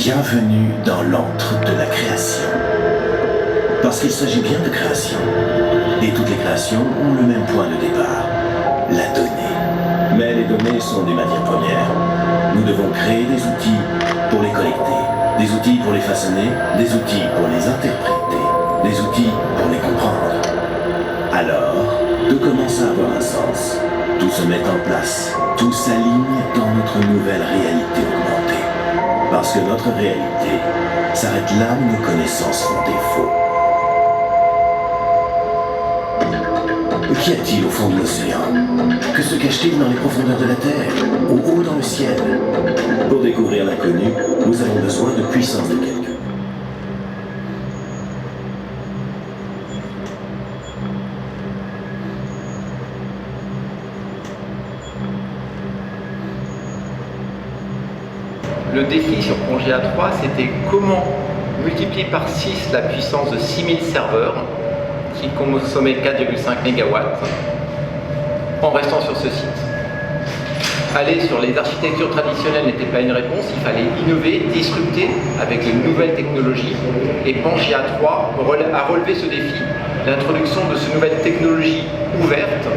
Bienvenue dans l'antre de la création. Parce qu'il s'agit bien de création. Et toutes les créations ont le même point de départ, la donnée. Mais les données sont des matières premières. Nous devons créer des outils pour les collecter, des outils pour les façonner, des outils pour les interpréter, des outils pour les comprendre. Alors, tout commence à avoir un sens. Tout se met en place, tout s'aligne dans notre nouvelle réalité augmentée. Parce que notre réalité s'arrête là où nos connaissances font défaut. Qu'y a-t-il au fond de l'océan? Que se cache-t-il dans les profondeurs de la Terre? Ou haut dans le ciel? Pour découvrir l'inconnu, nous avons besoin de puissance de calcul. Le défi sur Pangea 3, c'était comment multiplier par 6 la puissance de 6000 serveurs qui consommaient 4,5 MW en restant sur ce site. Aller sur les architectures traditionnelles n'était pas une réponse, il fallait innover, disrupter avec de nouvelles technologies. Et Pangea 3 a relevé ce défi. L'introduction de ces nouvelles technologies ouvertes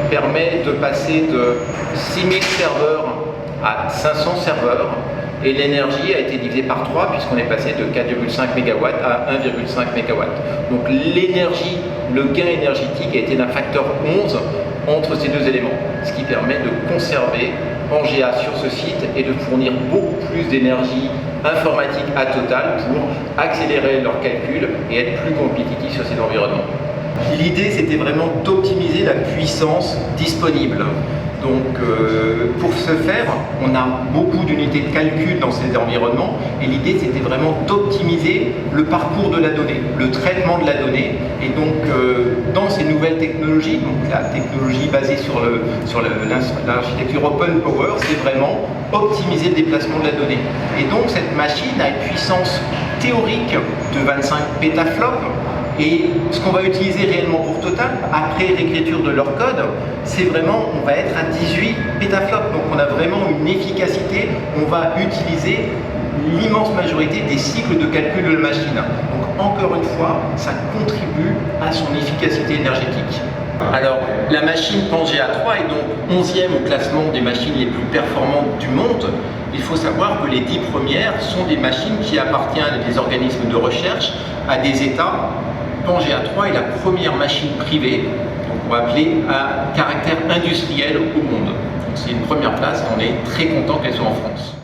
permet de passer de 6000 serveurs à 500 serveurs. Et l'énergie a été divisée par 3 puisqu'on est passé de 4,5 MW à 1,5 MW. Donc l'énergie, le gain énergétique a été d'un facteur 11 entre ces deux éléments, ce qui permet de conserver Pangea sur ce site et de fournir beaucoup plus d'énergie informatique à Total pour accélérer leurs calculs et être plus compétitifs sur ces environnements. L'idée, c'était vraiment d'optimiser la puissance disponible. Donc pour ce faire, on a beaucoup d'unités de calcul dans ces environnements et l'idée c'était vraiment d'optimiser le parcours de la donnée, le traitement de la donnée. Et donc dans ces nouvelles technologies, donc la technologie basée sur l'architecture Open Power, c'est vraiment optimiser le déplacement de la donnée. Et donc cette machine a une puissance théorique de 25 pétaflops. Et ce qu'on va utiliser réellement pour Total, après l'écriture de leur code, c'est vraiment, on va être à 18 pétaflops. Donc on a vraiment une efficacité, on va utiliser l'immense majorité des cycles de calcul de la machine. Donc encore une fois, ça contribue à son efficacité énergétique. Alors, la machine Pangea 3 est donc 11e au classement des machines les plus performantes du monde. Il faut savoir que les 10 premières sont des machines qui appartiennent à des organismes de recherche, à des États. Pangea 3 est la première machine privée, donc on va appeler à caractère industriel au monde. C'est une première place et on est très content qu'elle soit en France.